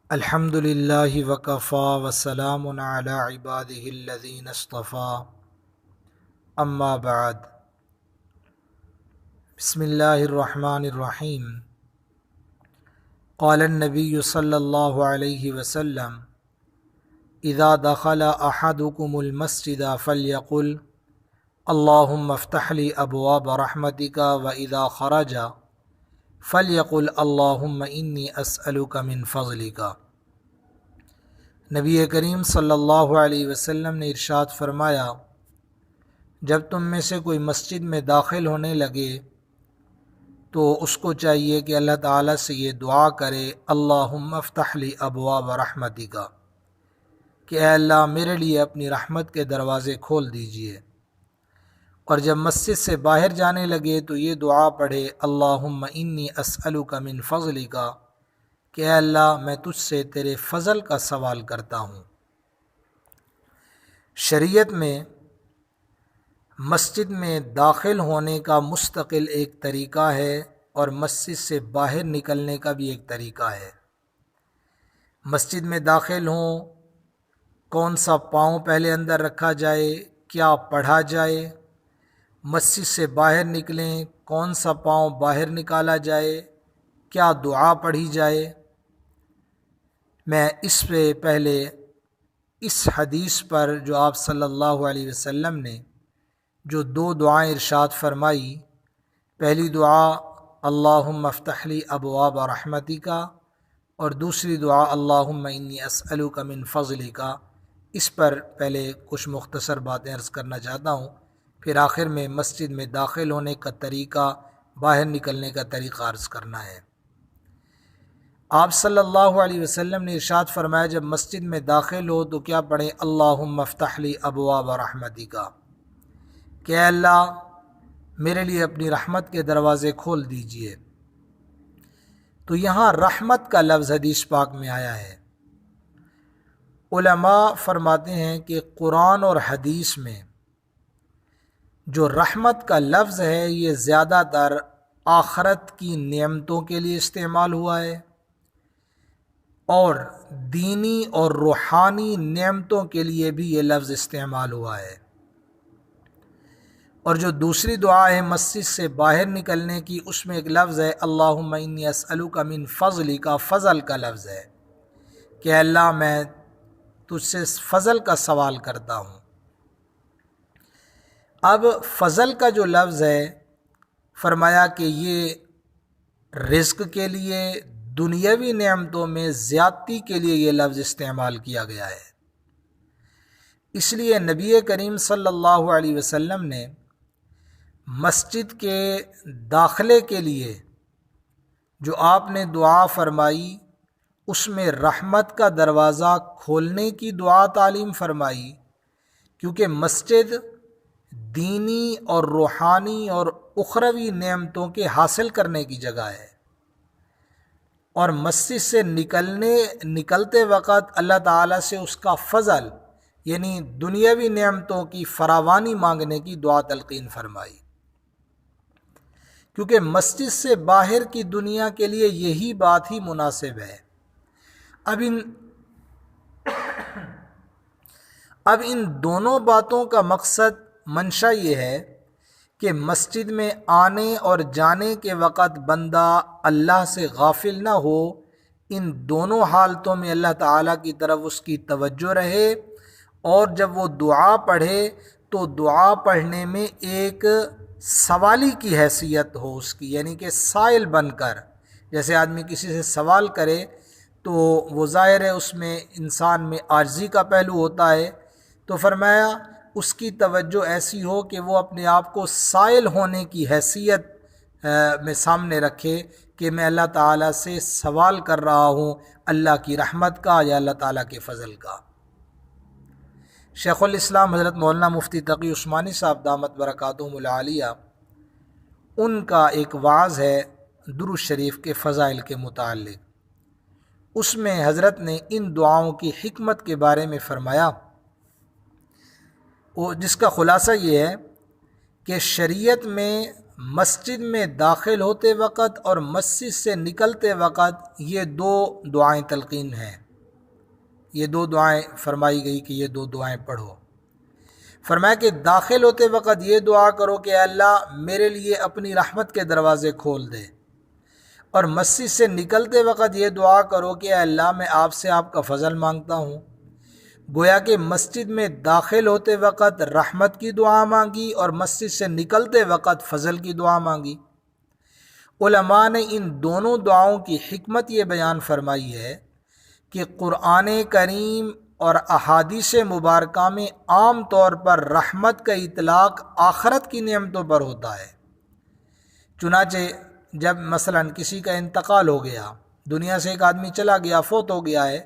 الحمد للہ وکفا وسلام علی عبادہ الذین اصطفیٰ اما بعد بسم اللہ الرحمن الرحیم قال النبی صلی اللہ علیہ وسلم اذا دخل احدکم المسجد فلیقل اللہم افتح لی ابواب رحمتک واذا خرج فلیقل اللہم انی اسألک من فضلک۔ نبی کریم صلی اللہ علیہ وسلم نے ارشاد فرمایا، جب تم میں سے کوئی مسجد میں داخل ہونے لگے تو اس کو چاہیے کہ اللہ تعالیٰ سے یہ دعا کرے، اللہم افتح لی ابواب رحمتک، کہ اے اللہ میرے لیے اپنی رحمت کے دروازے کھول دیجئے۔ اور جب مسجد سے باہر جانے لگے تو یہ دعا پڑھے، اللہم انی اسألک من فضلک، کہ اے اللہ میں تجھ سے تیرے فضل کا سوال کرتا ہوں۔ شریعت میں مسجد میں داخل ہونے کا مستقل ایک طریقہ ہے اور مسجد سے باہر نکلنے کا بھی ایک طریقہ ہے۔ مسجد میں داخل ہوں، کون سا پاؤں پہلے اندر رکھا جائے، کیا پڑھا جائے، مسجد سے باہر نکلیں کون سا پاؤں باہر نکالا جائے، کیا دعا پڑھی جائے۔ میں اس سے پہلے اس حدیث پر جو آپ صلی اللہ علیہ وسلم نے جو دو دعائیں ارشاد فرمائی، پہلی دعا اللہم افتح لی ابواب رحمتک اور دوسری دعا اللہم انی اسألک من فضلک، اس پر پہلے کچھ مختصر باتیں عرض کرنا چاہتا ہوں، پھر آخر میں مسجد میں داخل ہونے کا طریقہ، باہر نکلنے کا طریقہ عرض کرنا ہے۔ آپ صلی اللہ علیہ وسلم نے ارشاد فرمایا، جب مسجد میں داخل ہو تو کیا پڑھیں، اللہم افتح لی ابواب رحمتک، کہ اے اللہ میرے لیے اپنی رحمت کے دروازے کھول دیجئے۔ تو یہاں رحمت کا لفظ حدیث پاک میں آیا ہے۔ علماء فرماتے ہیں کہ قرآن اور حدیث میں جو رحمت کا لفظ ہے یہ زیادہ تر آخرت کی نعمتوں کے لیے استعمال ہوا ہے اور دینی اور روحانی نعمتوں کے لیے بھی یہ لفظ استعمال ہوا ہے۔ اور جو دوسری دعا ہے مسجد سے باہر نکلنے کی، اس میں ایک لفظ ہے اللہم انی اسألک من فضلک، فضل کا لفظ ہے کہ اللہ میں تجھ سے فضل کا سوال کرتا ہوں۔ اب فضل کا جو لفظ ہے، فرمایا کہ یہ رزق کے لیے، دنیاوی نعمتوں میں زیادتی کے لیے یہ لفظ استعمال کیا گیا ہے۔ اس لیے نبی کریم صلی اللہ علیہ وسلم نے مسجد کے داخلے کے لیے جو آپ نے دعا فرمائی، اس میں رحمت کا دروازہ کھولنے کی دعا تعلیم فرمائی، کیونکہ مسجد دینی اور روحانی اور اخروی نعمتوں کے حاصل کرنے کی جگہ ہے، اور مسجد سے نکلتے وقت اللہ تعالیٰ سے اس کا فضل یعنی دنیاوی نعمتوں کی فراوانی مانگنے کی دعا تلقین فرمائی، کیونکہ مسجد سے باہر کی دنیا کے لیے یہی بات ہی مناسب ہے۔ اب ان دونوں باتوں کا مقصد منشا یہ ہے کہ مسجد میں آنے اور جانے کے وقت بندہ اللہ سے غافل نہ ہو، ان دونوں حالتوں میں اللہ تعالیٰ کی طرف اس کی توجہ رہے، اور جب وہ دعا پڑھے تو دعا پڑھنے میں ایک سوالی کی حیثیت ہو اس کی، یعنی کہ سائل بن کر، جیسے آدمی کسی سے سوال کرے تو وہ ظاہر ہے اس میں انسان میں عاجزی کا پہلو ہوتا ہے، تو فرمایا اس کی توجہ ایسی ہو کہ وہ اپنے آپ کو سائل ہونے کی حیثیت میں سامنے رکھے کہ میں اللہ تعالیٰ سے سوال کر رہا ہوں اللہ کی رحمت کا یا اللہ تعالیٰ کے فضل کا۔ شیخ الاسلام حضرت مولانا مفتی تقی عثمانی صاحب دامت برکاتہم العالیہ، ان کا ایک وعظ ہے درود شریف کے فضائل کے متعلق، اس میں حضرت نے ان دعاؤں کی حکمت کے بارے میں فرمایا، جس کا خلاصہ یہ ہے کہ شریعت میں مسجد میں داخل ہوتے وقت اور مسجد سے نکلتے وقت یہ دو دعائیں تلقین ہیں، یہ دو دعائیں فرمائی گئی کہ یہ دو دعائیں پڑھو۔ فرمایا کہ داخل ہوتے وقت یہ دعا کرو کہ اے اللہ میرے لیے اپنی رحمت کے دروازے کھول دے، اور مسجد سے نکلتے وقت یہ دعا کرو کہ اے اللہ میں آپ سے آپ کا فضل مانگتا ہوں۔ گویا کہ مسجد میں داخل ہوتے وقت رحمت کی دعا مانگی اور مسجد سے نکلتے وقت فضل کی دعا مانگی۔ علماء نے ان دونوں دعاؤں کی حکمت یہ بیان فرمائی ہے کہ قرآن کریم اور احادیث مبارکہ میں عام طور پر رحمت کا اطلاق آخرت کی نعمتوں پر ہوتا ہے۔ چنانچہ جب مثلا کسی کا انتقال ہو گیا، دنیا سے ایک آدمی چلا گیا، فوت ہو گیا ہے،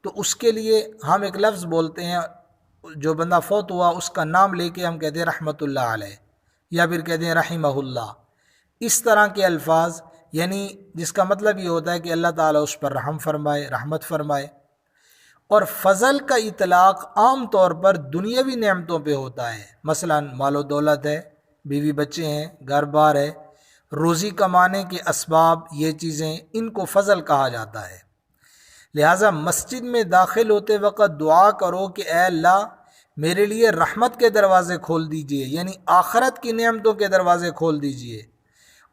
تو اس کے لیے ہم ایک لفظ بولتے ہیں، جو بندہ فوت ہوا اس کا نام لے کے ہم کہتے ہیں رحمت اللہ علیہ، یا پھر کہتے ہیں رحمہ اللہ۔ اس طرح کے الفاظ یعنی جس کا مطلب یہ ہوتا ہے کہ اللہ تعالیٰ اس پر رحم فرمائے، رحمت فرمائے۔ اور فضل کا اطلاق عام طور پر دنیاوی نعمتوں پہ ہوتا ہے، مثلا مال و دولت ہے، بیوی بچے ہیں، گھر بار ہے، روزی کمانے کے اسباب، یہ چیزیں، ان کو فضل کہا جاتا ہے۔ لہٰذا مسجد میں داخل ہوتے وقت دعا کرو کہ اے اللہ میرے لیے رحمت کے دروازے کھول دیجئے، یعنی آخرت کی نعمتوں کے دروازے کھول دیجئے،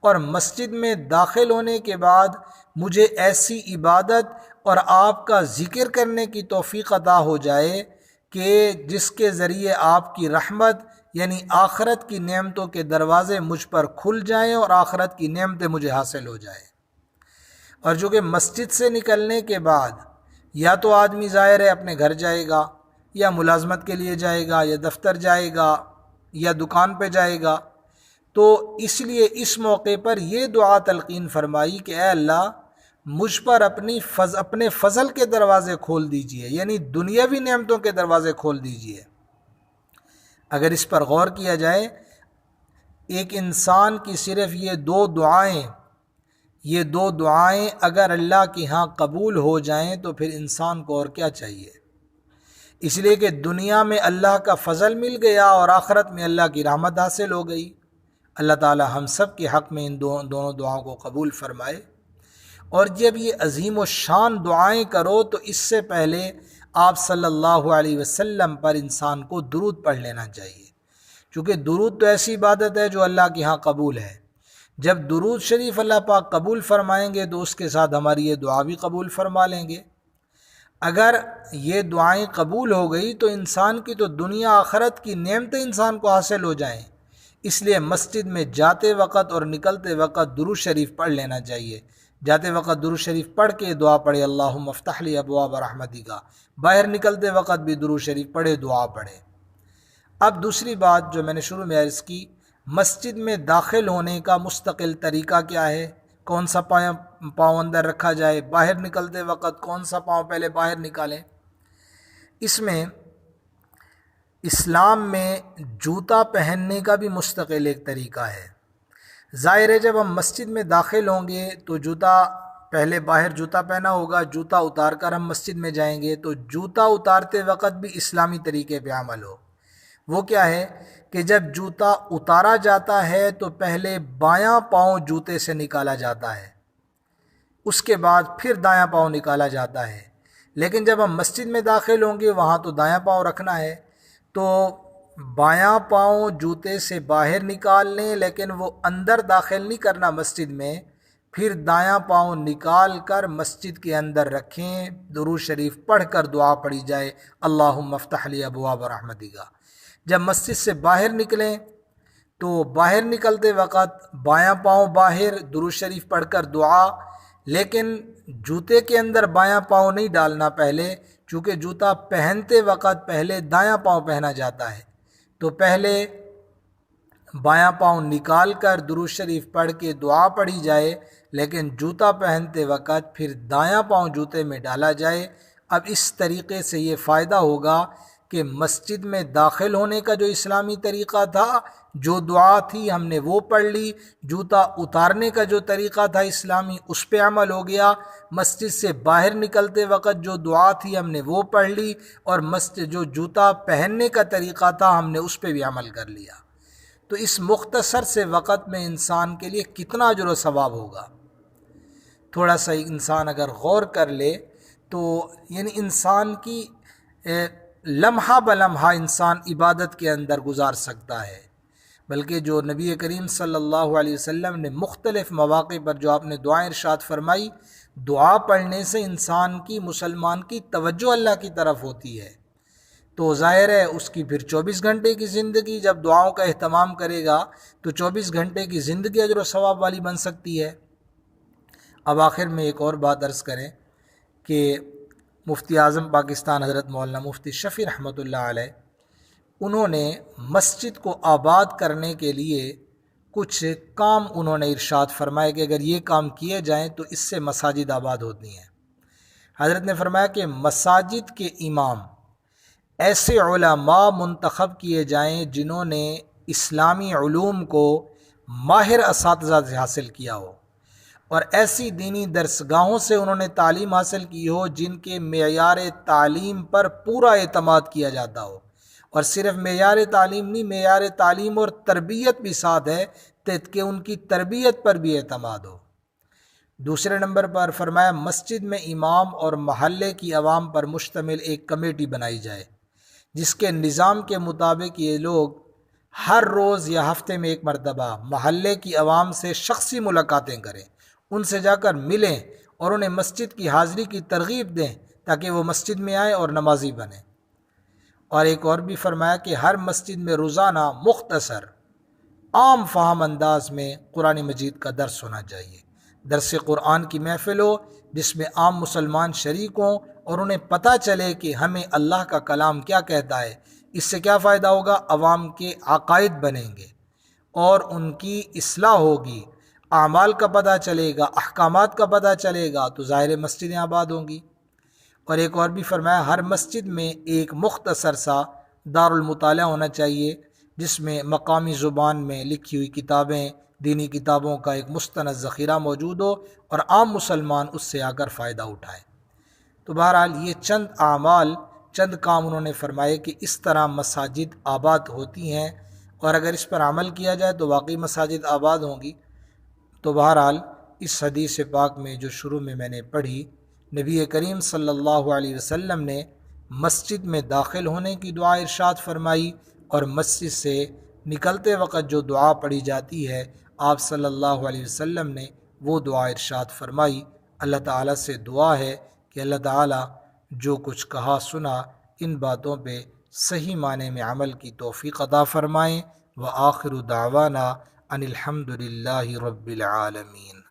اور مسجد میں داخل ہونے کے بعد مجھے ایسی عبادت اور آپ کا ذکر کرنے کی توفیق عطا ہو جائے کہ جس کے ذریعے آپ کی رحمت یعنی آخرت کی نعمتوں کے دروازے مجھ پر کھل جائیں اور آخرت کی نعمتیں مجھے حاصل ہو جائیں۔ اور جو کہ مسجد سے نکلنے کے بعد یا تو آدمی ظاہر ہے اپنے گھر جائے گا، یا ملازمت کے لیے جائے گا، یا دفتر جائے گا، یا دکان پہ جائے گا، تو اس لیے اس موقع پر یہ دعا تلقین فرمائی کہ اے اللہ مجھ پر اپنے فضل کے دروازے کھول دیجئے، یعنی دنیاوی نعمتوں کے دروازے کھول دیجئے۔ اگر اس پر غور کیا جائے، ایک انسان کی صرف یہ دو دعائیں اگر اللہ کے ہاں قبول ہو جائیں تو پھر انسان کو اور کیا چاہیے؟ اس لیے کہ دنیا میں اللہ کا فضل مل گیا اور آخرت میں اللہ کی رحمت حاصل ہو گئی۔ اللہ تعالی ہم سب کے حق میں ان دونوں دعاؤں کو قبول فرمائے۔ اور جب یہ عظیم و شان دعائیں کرو تو اس سے پہلے آپ صلی اللہ علیہ وسلم پر انسان کو درود پڑھ لینا چاہیے، چونکہ درود تو ایسی عبادت ہے جو اللہ کے ہاں قبول ہے۔ جب درود شریف اللہ پاک قبول فرمائیں گے تو اس کے ساتھ ہماری یہ دعا بھی قبول فرما لیں گے۔ اگر یہ دعائیں قبول ہو گئی تو انسان کی تو دنیا آخرت کی نعمتیں انسان کو حاصل ہو جائیں۔ اس لیے مسجد میں جاتے وقت اور نکلتے وقت درود شریف پڑھ لینا چاہیے۔ جاتے وقت درود شریف پڑھ کے دعا پڑھے اللہم افتح لی ابواب رحمتک، باہر نکلتے وقت بھی درود شریف پڑھے، دعا پڑھے۔ اب دوسری بات جو میں نے شروع میں عرض کی، مسجد میں داخل ہونے کا مستقل طریقہ کیا ہے؟ کون سا پاؤں اندر رکھا جائے؟ باہر نکلتے وقت کون سا پاؤں پہلے باہر نکالیں؟ اس میں اسلام میں جوتا پہننے کا بھی مستقل ایک طریقہ ہے۔ ظاہر ہے جب ہم مسجد میں داخل ہوں گے تو جوتا پہلے باہر جوتا پہنا ہوگا، جوتا اتار کر ہم مسجد میں جائیں گے تو جوتا اتارتے وقت بھی اسلامی طریقے پہ عمل ہو۔ وہ کیا ہے کہ جب جوتا اتارا جاتا ہے تو پہلے بایاں پاؤں جوتے سے نکالا جاتا ہے، اس کے بعد پھر دایاں پاؤں نکالا جاتا ہے۔ لیکن جب ہم مسجد میں داخل ہوں گے وہاں تو دایاں پاؤں رکھنا ہے، تو بایاں پاؤں جوتے سے باہر نکال لیں، لیکن وہ اندر داخل نہیں کرنا مسجد میں، پھر دایاں پاؤں نکال کر مسجد کے اندر رکھیں، درود شریف پڑھ کر دعا پڑھی جائے اللہم افتح لی ابواب رحمتک۔ جب مسجد سے باہر نکلیں تو باہر نکلتے وقت بایاں پاؤں باہر، درود شریف پڑھ کر دعا، لیکن جوتے کے اندر بایاں پاؤں نہیں ڈالنا پہلے، چونکہ جوتا پہنتے وقت پہلے دایاں پاؤں پہنا جاتا ہے، تو پہلے بایاں پاؤں نکال کر درود شریف پڑھ کے دعا پڑھی جائے، لیکن جوتا پہنتے وقت پھر دایاں پاؤں جوتے میں ڈالا جائے۔ اب اس طریقے سے یہ فائدہ ہوگا کہ مسجد میں داخل ہونے کا جو اسلامی طریقہ تھا، جو دعا تھی ہم نے وہ پڑھ لی، جوتا اتارنے کا جو طریقہ تھا اسلامی اس پہ عمل ہو گیا، مسجد سے باہر نکلتے وقت جو دعا تھی ہم نے وہ پڑھ لی، اور مسجد جو جوتا پہننے کا طریقہ تھا ہم نے اس پہ بھی عمل کر لیا۔ تو اس مختصر سے وقت میں انسان کے لیے کتنا اجر و ثواب ہوگا۔ تھوڑا سا انسان اگر غور کر لے تو یعنی انسان کی لمحہ بلمحہ انسان عبادت کے اندر گزار سکتا ہے، بلکہ جو نبی کریم صلی اللہ علیہ وسلم نے مختلف مواقع پر جو آپ نے دعائیں ارشاد فرمائی، دعا پڑھنے سے انسان کی، مسلمان کی توجہ اللہ کی طرف ہوتی ہے، تو ظاہر ہے اس کی پھر 24 گھنٹے کی زندگی جب دعاؤں کا اہتمام کرے گا تو 24 گھنٹے کی زندگی اجر و ثواب والی بن سکتی ہے۔ اب آخر میں ایک اور بات عرض کریں کہ مفتی اعظم پاکستان حضرت مولانا مفتی شفیع رحمۃ اللہ علیہ، انہوں نے مسجد کو آباد کرنے کے لیے کچھ کام انہوں نے ارشاد فرمایا کہ اگر یہ کام کیے جائیں تو اس سے مساجد آباد ہوتی ہیں۔ حضرت نے فرمایا کہ مساجد کے امام ایسے علماء منتخب کیے جائیں جنہوں نے اسلامی علوم کو ماہر اساتذہ سے حاصل کیا ہو، اور ایسی دینی درسگاہوں سے انہوں نے تعلیم حاصل کی ہو جن کے معیار تعلیم پر پورا اعتماد کیا جاتا ہو، اور صرف معیار تعلیم نہیں، معیار تعلیم اور تربیت بھی ساتھ ہے کہ ان کی تربیت پر بھی اعتماد ہو۔ دوسرے نمبر پر فرمایا مسجد میں امام اور محلے کی عوام پر مشتمل ایک کمیٹی بنائی جائے جس کے نظام کے مطابق یہ لوگ ہر روز یا ہفتے میں ایک مرتبہ محلے کی عوام سے شخصی ملاقاتیں کریں، ان سے جا کر ملیں اور انہیں مسجد کی حاضری کی ترغیب دیں تاکہ وہ مسجد میں آئیں اور نمازی بنیں۔ اور ایک اور بھی فرمایا کہ ہر مسجد میں روزانہ مختصر عام فہم انداز میں قرآن مجید کا درس ہونا چاہیے، درس قرآن کی محفل ہو جس میں عام مسلمان شریک ہوں اور انہیں پتہ چلے کہ ہمیں اللہ کا کلام کیا کہتا ہے۔ اس سے کیا فائدہ ہوگا؟ عوام کے عقائد بنیں گے اور ان کی اصلاح ہوگی، اعمال کا پتہ چلے گا، احکامات کا پتہ چلے گا، تو ظاہر مسجدیں آباد ہوں گی۔ اور ایک اور بھی فرمایا ہر مسجد میں ایک مختصر سا دار المطالعہ ہونا چاہیے جس میں مقامی زبان میں لکھی ہوئی کتابیں، دینی کتابوں کا ایک مستند ذخیرہ موجود ہو اور عام مسلمان اس سے آ کر فائدہ اٹھائیں۔ تو بہرحال یہ چند اعمال، چند کام انہوں نے فرمائے کہ اس طرح مساجد آباد ہوتی ہیں، اور اگر اس پر عمل کیا جائے تو واقعی مساجد آباد ہوں گی۔ تو بہرحال اس حدیث پاک میں جو شروع میں نے پڑھی، نبی کریم صلی اللہ علیہ وسلم نے مسجد میں داخل ہونے کی دعا ارشاد فرمائی، اور مسجد سے نکلتے وقت جو دعا پڑھی جاتی ہے آپ صلی اللہ علیہ وسلم نے وہ دعا ارشاد فرمائی۔ اللہ تعالیٰ سے دعا ہے کہ اللہ تعالیٰ جو کچھ کہا سنا ان باتوں پہ صحیح معنی میں عمل کی توفیق عطا فرمائیں۔ وآخر دعوانا ان الحمد للہ رب العالمین۔